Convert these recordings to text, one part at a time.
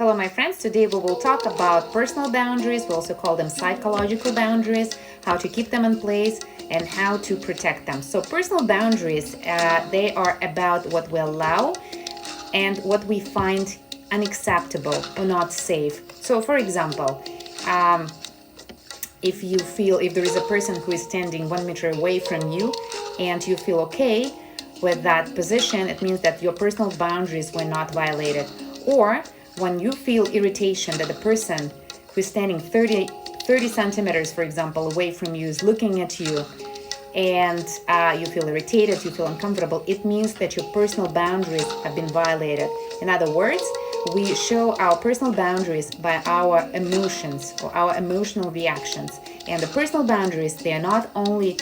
Hello, my friends. Today we will talk about personal boundaries. We also call them psychological boundaries, how to keep them in place, and how to protect them. So personal boundaries, they are about what we allow and what we find unacceptable or not safe. So for example, if there is a person who is standing 1 meter away from you and you feel okay with that position, it means that your personal boundaries were not violated. Or when you feel irritation that the person who is standing 30 centimeters, for example, away from you is looking at you, and you feel irritated, you feel uncomfortable, it means that your personal boundaries have been violated. In other words, we show our personal boundaries by our emotions or our emotional reactions. And the personal boundaries, they are not only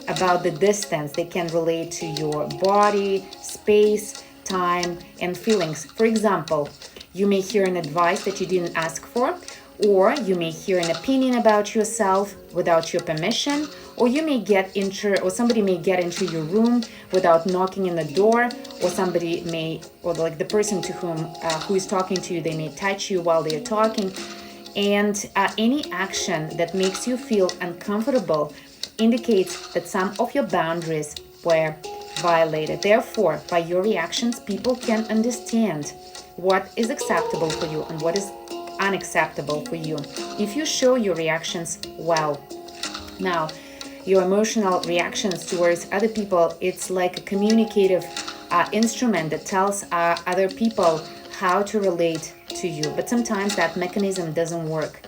about the distance, they can relate to your body, space, time, and feelings. For example, you may hear an advice that you didn't ask for, or you may hear an opinion about yourself without your permission, or somebody may get into your room without knocking in the door, or the person to who is talking to you, they may touch you while they're talking. And any action that makes you feel uncomfortable indicates that some of your boundaries were violated. Therefore, by your reactions, people can understand what is acceptable for you and what is unacceptable for you if you show your reactions well. Now, your emotional reactions towards other people, it's like a communicative instrument that tells other people how to relate to you. But sometimes that mechanism doesn't work,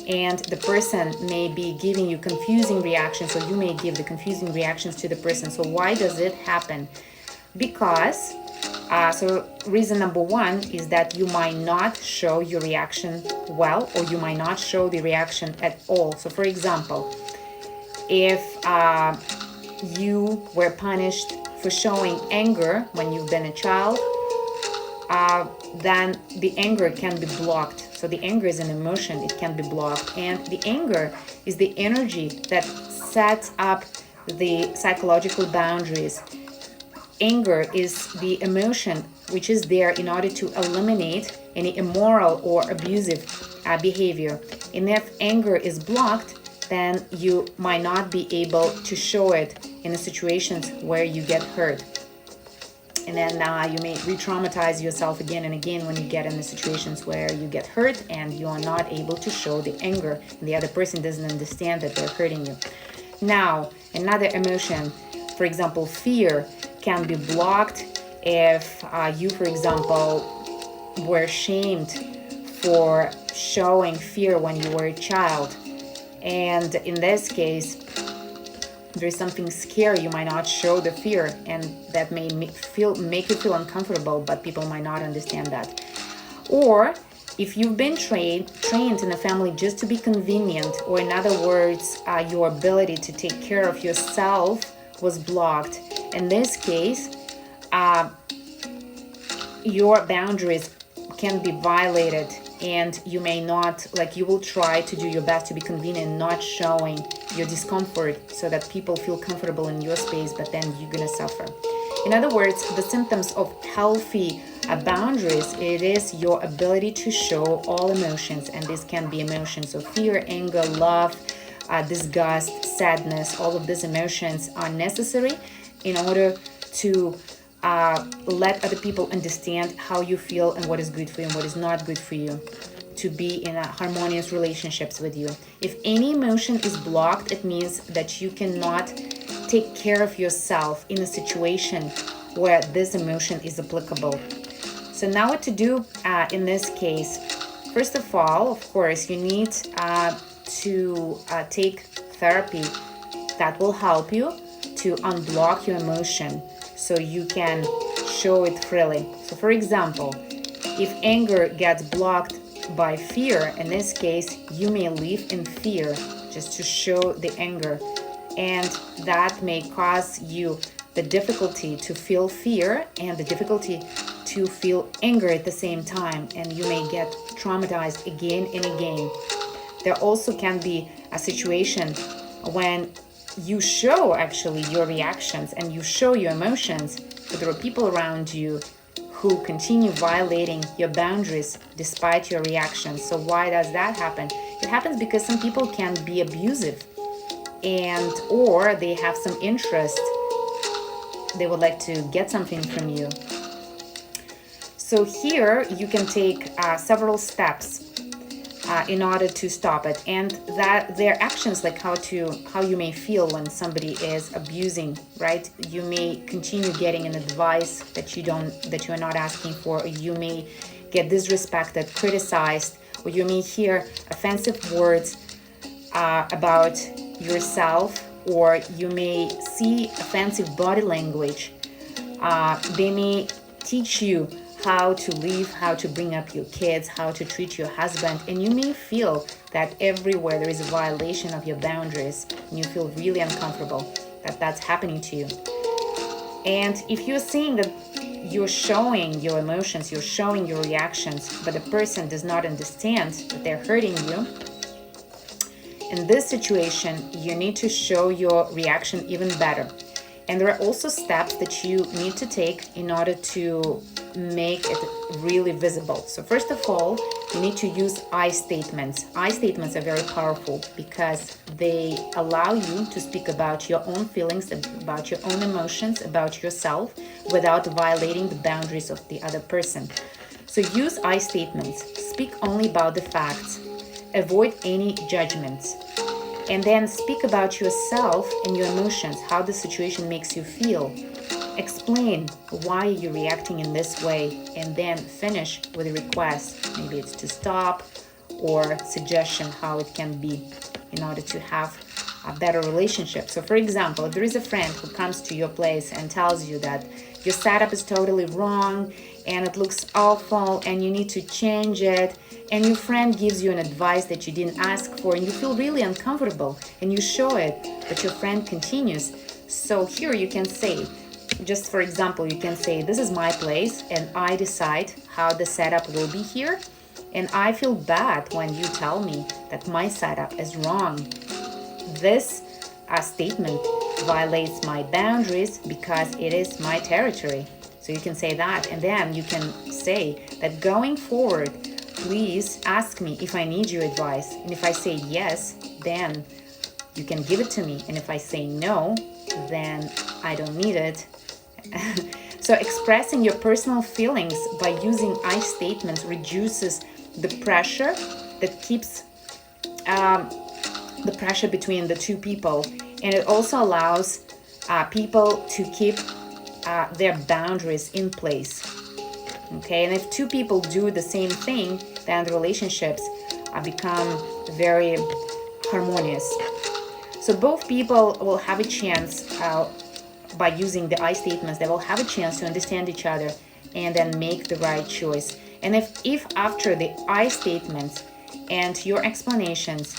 and the person may be giving you confusing reactions, or you may give the confusing reactions to the person. So why does it happen? Because reason number one is that you might not show your reaction well, or you might not show the reaction at all. So for example, if you were punished for showing anger when you've been a child, then the anger can be blocked. So the anger is an emotion, it can be blocked. And the anger is the energy that sets up the psychological boundaries. Anger is the emotion which is there in order to eliminate any immoral or abusive behavior. And if anger is blocked, then you might not be able to show it in the situations where you get hurt. And then you may re-traumatize yourself again and again when you get in the situations where you get hurt and you are not able to show the anger, and the other person doesn't understand that they're hurting you. Now, another emotion, for example, fear, can be blocked if you, for example, were shamed for showing fear when you were a child. And in this case, there's something scary, you might not show the fear, and that may make you feel uncomfortable, but people might not understand that. Or if you've been trained in a family just to be convenient, or in other words, your ability to take care of yourself was blocked. In this case, your boundaries can be violated, and you may not, you will try to do your best to be convenient, not showing your discomfort so that people feel comfortable in your space, but then you're gonna suffer. In other words, the symptoms of healthy boundaries, it is your ability to show all emotions, and this can be emotions of fear, anger, love, disgust, sadness. All of these emotions are necessary in order to let other people understand how you feel and what is good for you and what is not good for you, to be in harmonious relationships with you. If any emotion is blocked, it means that you cannot take care of yourself in a situation where this emotion is applicable. So now what to do in this case? First of all, of course, you need to take therapy that will help you to unblock your emotion so you can show it freely. So for example, if anger gets blocked by fear, in this case, you may live in fear just to show the anger, and that may cause you the difficulty to feel fear and the difficulty to feel anger at the same time, and you may get traumatized again and again. There also can be a situation when you show actually your reactions and you show your emotions, but there are people around you who continue violating your boundaries despite your reactions. So why does that happen? It happens because some people can be abusive, and or they have some interest. They would like to get something from you. So here you can take several steps in order to stop it, and that their actions, like how you may feel when somebody is abusing, right? You may continue getting an advice that you are not asking for, or you may get disrespected, criticized, or you may hear offensive words about yourself, or you may see offensive body language. They may teach you how to live, how to bring up your kids, how to treat your husband, and you may feel that everywhere there is a violation of your boundaries, and you feel really uncomfortable that that's happening to you. And if you're seeing that you're showing your emotions, you're showing your reactions, but the person does not understand that they're hurting you, in this situation, you need to show your reaction even better. And there are also steps that you need to take in order to make it really visible. So first of all, you need to use I statements. I statements are very powerful because they allow you to speak about your own feelings, about your own emotions, about yourself, without violating the boundaries of the other person. So use I statements. Speak only about the facts. Avoid any judgments. And then speak about yourself and your emotions, how the situation makes you feel. Explain why you're reacting in this way, and then finish with a request. Maybe it's to stop, or suggestion how it can be in order to have a better relationship. So for example, if there is a friend who comes to your place and tells you that your setup is totally wrong and it looks awful and you need to change it, and your friend gives you an advice that you didn't ask for, and you feel really uncomfortable and you show it, but your friend continues. So here you can say, just for example, you can say, this is my place and I decide how the setup will be here, and I feel bad when you tell me that my setup is wrong. This statement violates my boundaries because it is my territory. So you can say that, and then you can say that going forward, please ask me if I need your advice. And if I say yes, then you can give it to me. And if I say no, then I don't need it. So expressing your personal feelings by using I statements reduces the pressure that keeps the pressure between the two people. And it also allows people to keep their boundaries in place. Okay, and if two people do the same thing, then the relationships become very harmonious. So both people will have a chance, by using the I statements, they will have a chance to understand each other and then make the right choice. And if after the I statements and your explanations,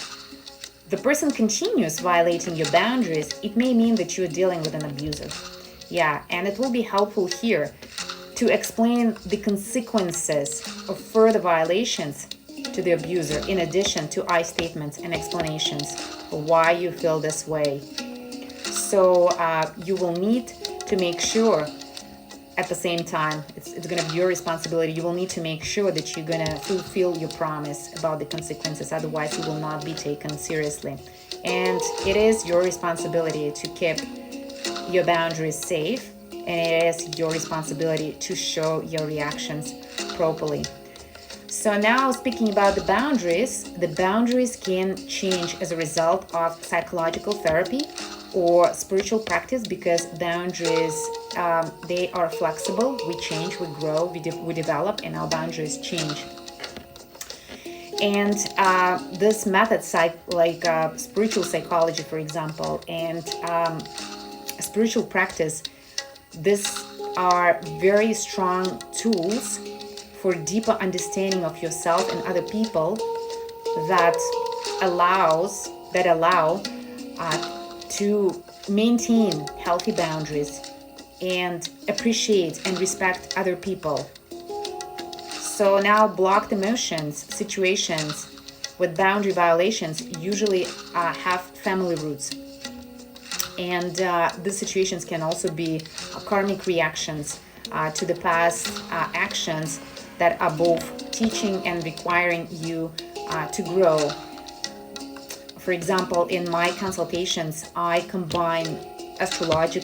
the person continues violating your boundaries, it may mean that you're dealing with an abuser. Yeah, and it will be helpful here to explain the consequences of further violations to the abuser, in addition to I statements and explanations for why you feel this way. So you will need to make sure at the same time, it's going to be your responsibility. You will need to make sure that you're going to fulfill your promise about the consequences. Otherwise, you will not be taken seriously. And it is your responsibility to keep your boundaries safe, and it is your responsibility to show your reactions properly. So now, speaking about the boundaries can change as a result of psychological therapy or spiritual practice, because boundaries, they are flexible. We change, we grow, we develop, and our boundaries change. And this method, like spiritual psychology, for example, and spiritual practice, these are very strong tools for deeper understanding of yourself and other people that allow to maintain healthy boundaries and appreciate and respect other people. So now, blocked emotions, situations with boundary violations usually have family roots. And these situations can also be karmic reactions to the past actions that are both teaching and requiring you to grow. For example, in my consultations, I combine astrology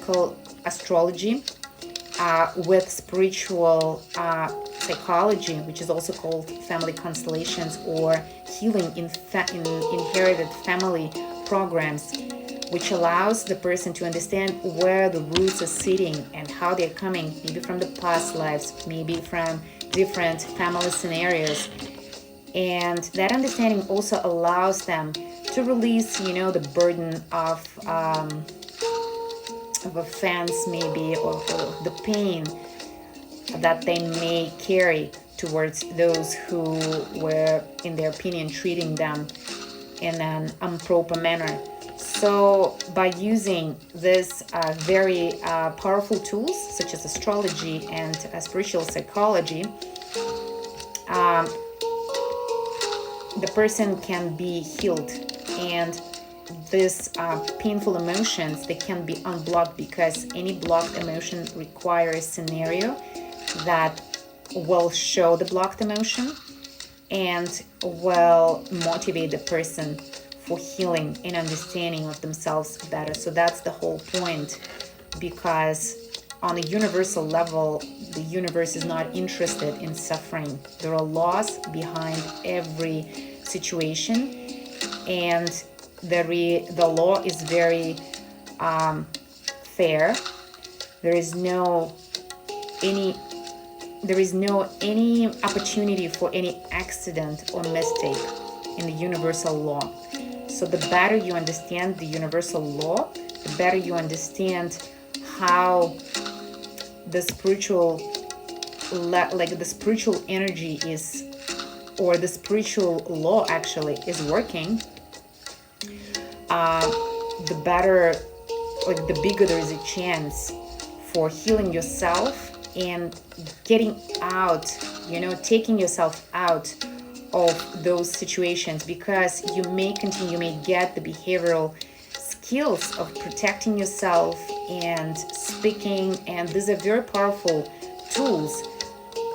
with spiritual psychology, which is also called family constellations or healing in inherited family programs, which allows the person to understand where the roots are sitting and how they're coming, maybe from the past lives, maybe from different family scenarios. And that understanding also allows them to release, the burden of offense, maybe, or the pain that they may carry towards those who were, in their opinion, treating them in an improper manner. So by using this very powerful tools such as astrology and spiritual psychology, the person can be healed, and these painful emotions, they can be unblocked, because any blocked emotion requires a scenario that will show the blocked emotion and will motivate the person for healing and understanding of themselves better. So that's the whole point, because on a universal level, the universe is not interested in suffering. There are laws behind every situation, and the law is very fair. There is no any opportunity for any accident or mistake in the universal law. So the better you understand the universal law, the better you understand how the spiritual energy is, or the spiritual law actually is working, the better, the bigger there is a chance for healing yourself and getting out, taking yourself out of those situations, because you may get the behavioral skills of protecting yourself and speaking, and these are very powerful tools.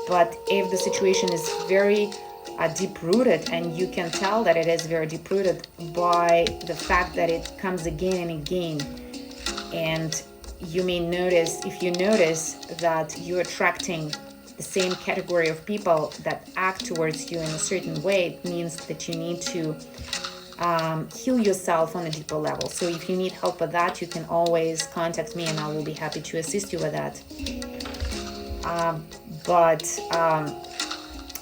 But if the situation is very deep-rooted, and you can tell that it is very deep-rooted by the fact that it comes again and again, and you may notice, if you notice that you're attracting the same category of people that act towards you in a certain way, it means that you need to heal yourself on a deeper level. So if you need help with that, you can always contact me, and I will be happy to assist you with that.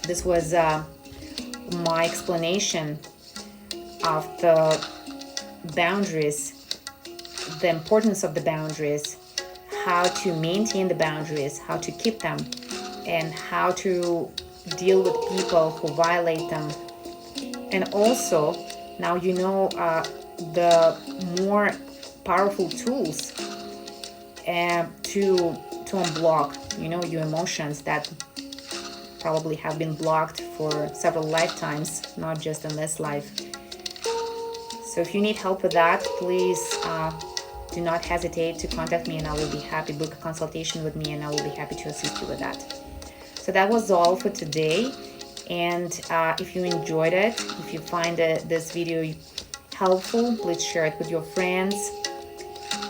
This was my explanation of the boundaries, the importance of the boundaries, how to maintain the boundaries, how to keep them, and how to deal with people who violate them. And also, now you know the more powerful tools to unblock, your emotions that probably have been blocked for several lifetimes, not just in this life. So if you need help with that, please do not hesitate to contact me, and I will be happy to book a consultation with me, and I will be happy to assist you with that. So that was all for today. And if you enjoyed it, if you find this video helpful, please share it with your friends.